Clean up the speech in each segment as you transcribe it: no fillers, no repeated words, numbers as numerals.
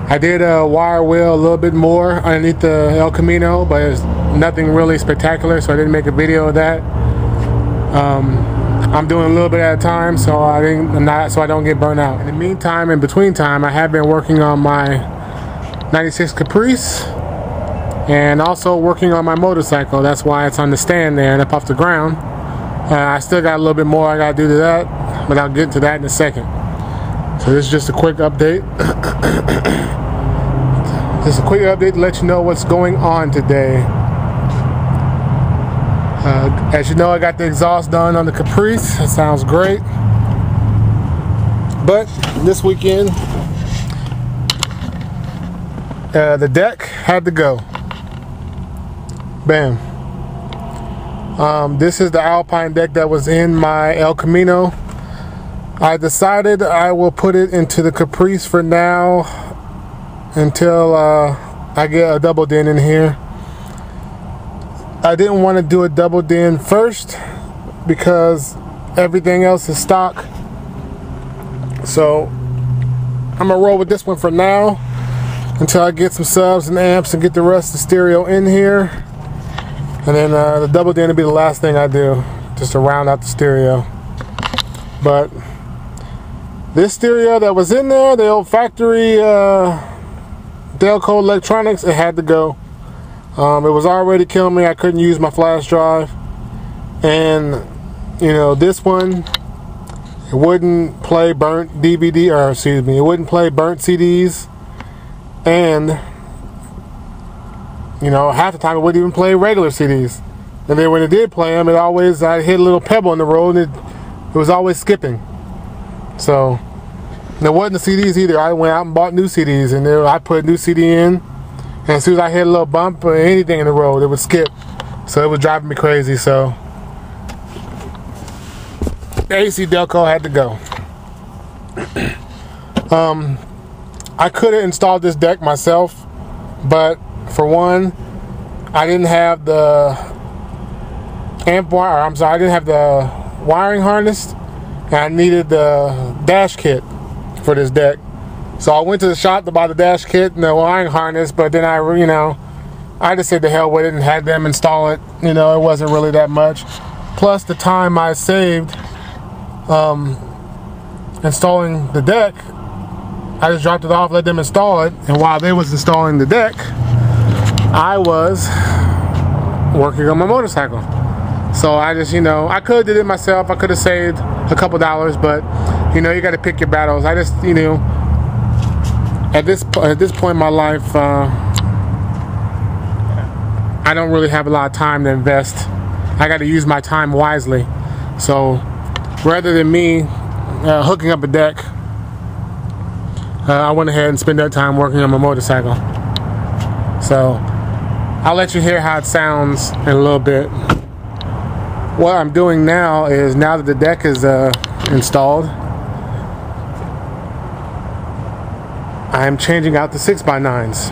I did wire wheel a little bit more underneath the El Camino, but it's nothing really spectacular, so I didn't make a video of that. I'm doing a little bit at a time, so I don't get burnt out. In the meantime, in between time, I have been working on my 96 Caprice and also working on my motorcycle. That's why it's on the stand there and up off the ground. I still got a little bit more I gotta do to that, but I'll get to that in a second. So this is just a quick update. Just a quick update to let you know what's going on today. As you know, I got the exhaust done on the Caprice. That sounds great. But this weekend, the deck had to go. Bam. This is the Alpine deck that was in my El Camino. I decided I will put it into the Caprice for now until I get a double din in here. I didn't want to do a double din first because everything else is stock. So I'm gonna roll with this one for now until I get some subs and amps and get the rest of the stereo in here. And then the double din will be the last thing I do, just to round out the stereo. But this stereo that was in there, the old factory Delco Electronics, it had to go. It was already killing me. I couldn't use my flash drive, and you know, this one, it wouldn't play burnt DVD, or excuse me, it wouldn't play burnt CDs, and you know, half the time it wouldn't even play regular CDs. And then when it did play them, I hit a little pebble in the road, and it was always skipping. So and it wasn't the CDs either. I went out and bought new CDs, and I put a new CD in. And as soon as I hit a little bump or anything in the road, it would skip. So it was driving me crazy. So the AC Delco had to go. I could have installed this deck myself, but for one, I didn't have the amp wire. I didn't have the wiring harness, and I needed the dash kit for this deck. So I went to the shop to buy the dash kit and the wiring harness, but then I just said the hell with it and had them install it. You know, it wasn't really that much. Plus the time I saved installing the deck, I just dropped it off, let them install it, and while they was installing the deck, I was working on my motorcycle. So I just, I could have did it myself. I could have saved a couple dollars, but you got to pick your battles. I just, at this point in my life, I don't really have a lot of time to invest. I got to use my time wisely. So rather than me hooking up a deck, I went ahead and spent that time working on my motorcycle. So I'll let you hear how it sounds in a little bit. What I'm doing now is, now that the deck is installed, I'm changing out the 6x9s,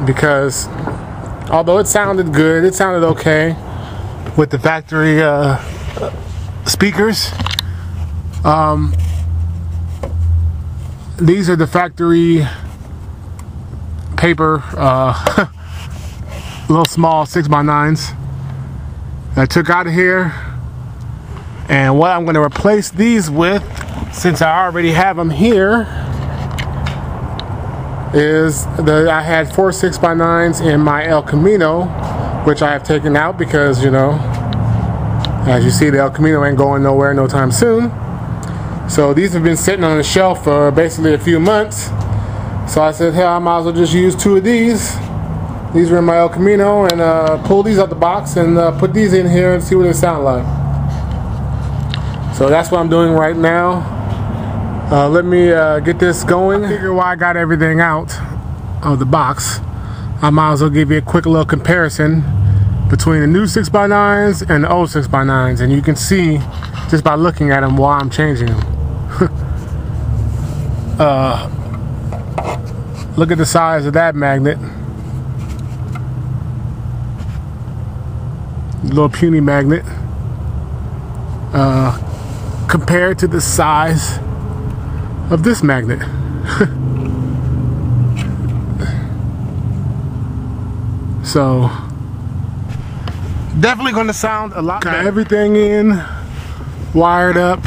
because although it sounded good, it sounded okay with the factory speakers, these are the factory paper little small 6x9s that I took out of here. And what I'm going to replace these with, since I already have them here, is I had 4 6x9s in my El Camino, which I have taken out because, as you see, the El Camino ain't going nowhere no time soon. So these have been sitting on the shelf for basically a few months. So I said, hell, I might as well just use 2 of these. These were in my El Camino, and pull these out the box and put these in here and see what they sound like. So that's what I'm doing right now. Let me get this going. I figure while I got everything out of the box, I might as well give you a quick little comparison between the new 6x9s and the old 6x9s, and you can see just by looking at them why I'm changing them. Look at the size of that magnet. Little puny magnet. Compared to the size of this magnet. So definitely going to sound a lot better. Got everything in, wired up.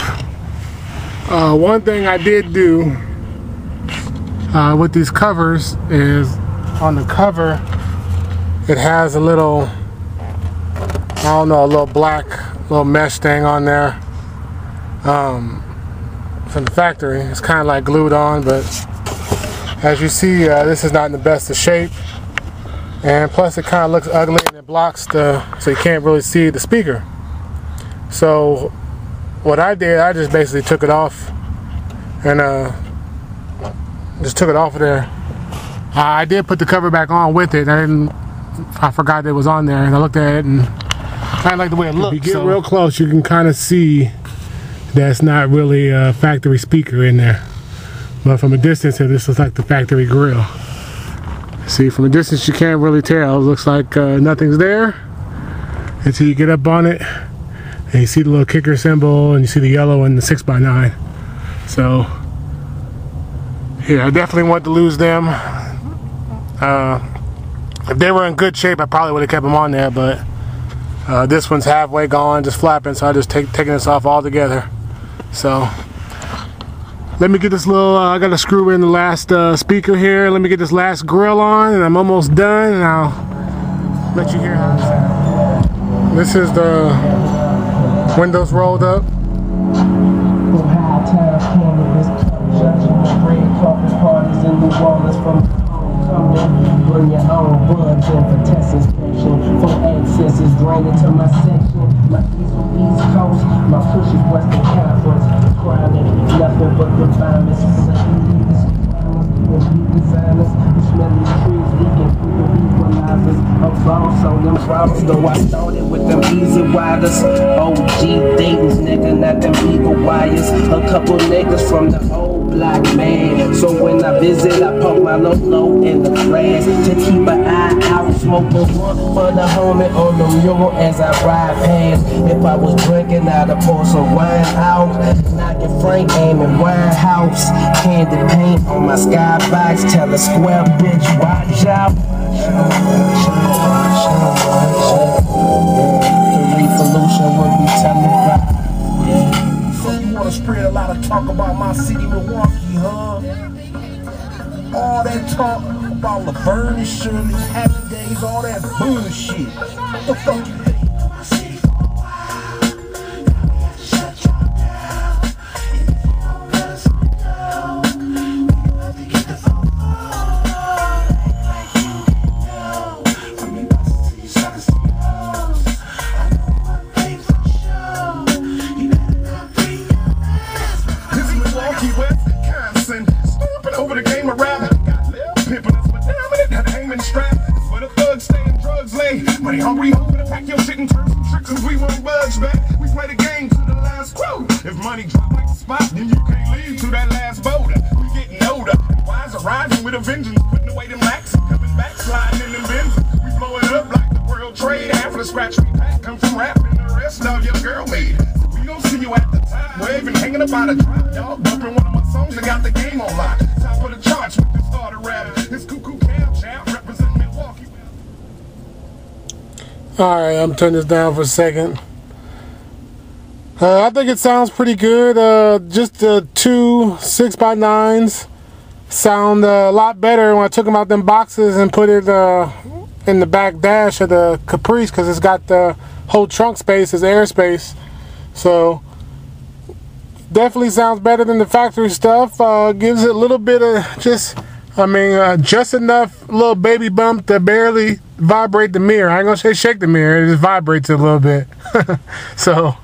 One thing I did do with these covers is on the cover it has a little, I don't know, a little black little mesh thing on there from the factory. It's kind of like glued on, but as you see, this is not in the best of shape, and plus it kind of looks ugly and it blocks so you can't really see the speaker. So what I did, I just basically took it off and just took it off of there. I did put the cover back on with it. I forgot it was on there, and I looked at it and kind of like the way it looked. If you get real close, you can kind of see that's not really a factory speaker in there. But from a distance, this looks like the factory grill. See, from a distance, you can't really tell. It looks like nothing's there until you get up on it and you see the little kicker symbol and you see the yellow and the 6x9. So, yeah, I definitely want to lose them. If they were in good shape, I probably would have kept them on there, but this one's halfway gone, just flapping, so I just taking this off altogether. So let me get this little, I got to screw in the last speaker here. Let me get this last grill on, and I'm almost done, and I'll let you hear how it sounds. This is the windows rolled up. Bring your own buds in for test inspection. For accesses draining to my section. My East Coast, my push is Western Conference. Chronic, nothing but the finest. Designers, who smell these trees, leaking through the equalizers. I'm false on them problems, though I started with them easy widers. OG Dayton's nigga, not them eagle wires. A couple niggas from the old block, man. So when I visit, I pump my low in the grass to keep an eye out. Smoke a one for the homie on the mule as I ride past. If I was drinking, I'd have poured some wine out. Knocking Frank, aiming Winehouse. Candy paint on my skybox. Tell a square bitch, watch out. The revolution would be televised. So you wanna spread a lot of talk about my city, Milwaukee, huh? All that talk about Laverne and Shirley, Happy Days, all that bullshit. What the fuck you think? Money hungry, hoping to pack your shit and turn some tricks, cause we won't budge back. We play the game to the last quote. If money drop like a spot, then you can't leave to that last boulder. We getting older, wise are rising with a vengeance, putting away them lacks and coming back, sliding in them bins. We blowing up like the World Trade. Half of the scratch we pack come from rapping, the rest of your girl made. So we gon' see you at the top, waving, hanging up out a drop, dog. Bumping one of my songs that got the game on lock. Top of the charts with the starter rap. It's Cuckoo Cam Champ, representing Milwaukee. Alright, I'm turning this down for a second. I think it sounds pretty good. Just the two 6x9s sound a lot better when I took them out them boxes and put it in the back dash of the Caprice, because it's got the whole trunk space as airspace. So definitely sounds better than the factory stuff. Gives it a little bit of just enough little baby bump to barely vibrate the mirror. I ain't gonna say shake the mirror, it just vibrates a little bit. So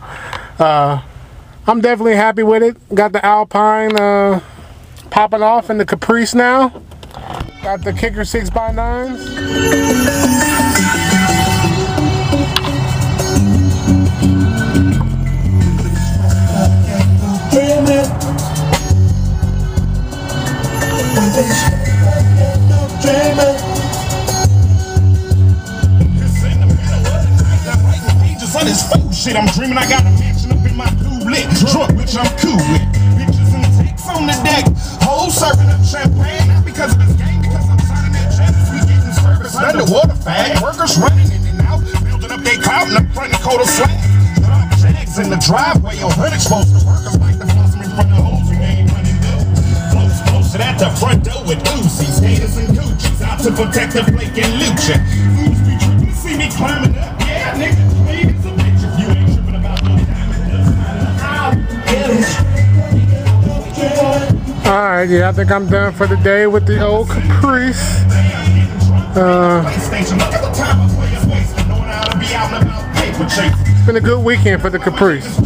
I'm definitely happy with it. Got the Alpine popping off in the Caprice now. Got the kicker 6x9s. Shit, I'm dreaming I got a mansion up in my blue lit truck, which I'm cool with. Bitches and ticks on the deck, hoes serving up champagne, not because of this game, because I'm signing that jet. We getting service under underwater fag. Workers running in and out, building up their clout in the front and coat of flag. Drop jags in the driveway, your hood exposed to workers like the flossing in front of holes and they ain't running dough. Flows posted at the front door with Uzis, haters and Gucci's out to protect the flake and lucha. Fools be tripping to see me climbing up, yeah, nigga. Me it's a bitch if you ain't tripping about no diamond. Alright, yeah, I think I'm done for the day with the old Caprice. It's been a good weekend for the Caprice.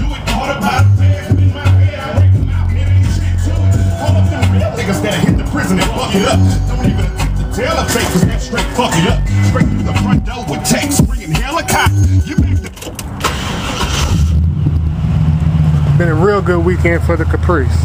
Been a real good weekend for the Caprice.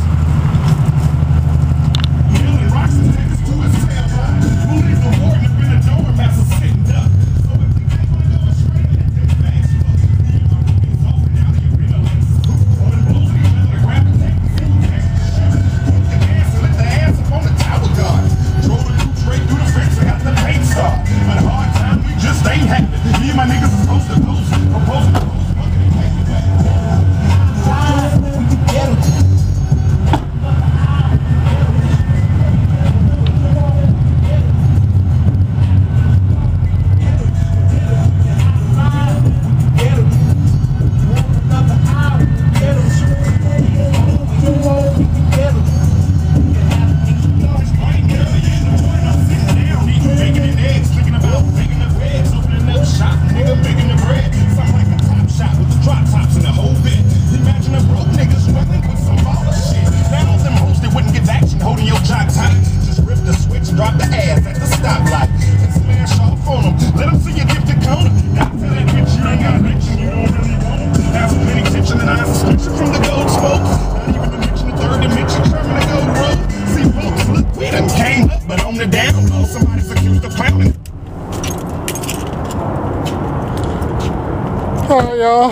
Alright, y'all.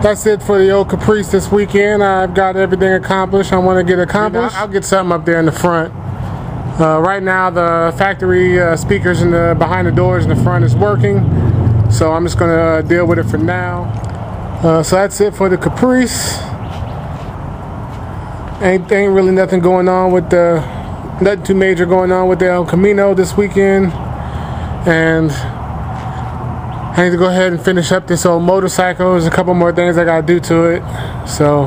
That's it for the old Caprice this weekend. I've got everything accomplished I want to get accomplished. I'll get something up there in the front. Right now the factory speakers in the behind the doors in the front is working, so I'm just gonna deal with it for now. So that's it for the Caprice. Ain't really nothing going on with nothing too major going on with the El Camino this weekend, and I need to go ahead and finish up this old motorcycle. There's a couple more things I gotta do to it, so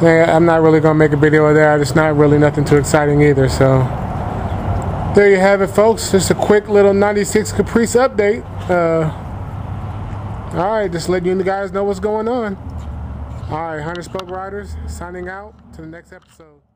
yeah, I'm not really gonna make a video of that. It's not really nothing too exciting either. So there you have it, folks. Just a quick little 96 Caprice update. Alright, just letting you guys know what's going on. Alright, Hunter Spoke Riders signing out to the next episode.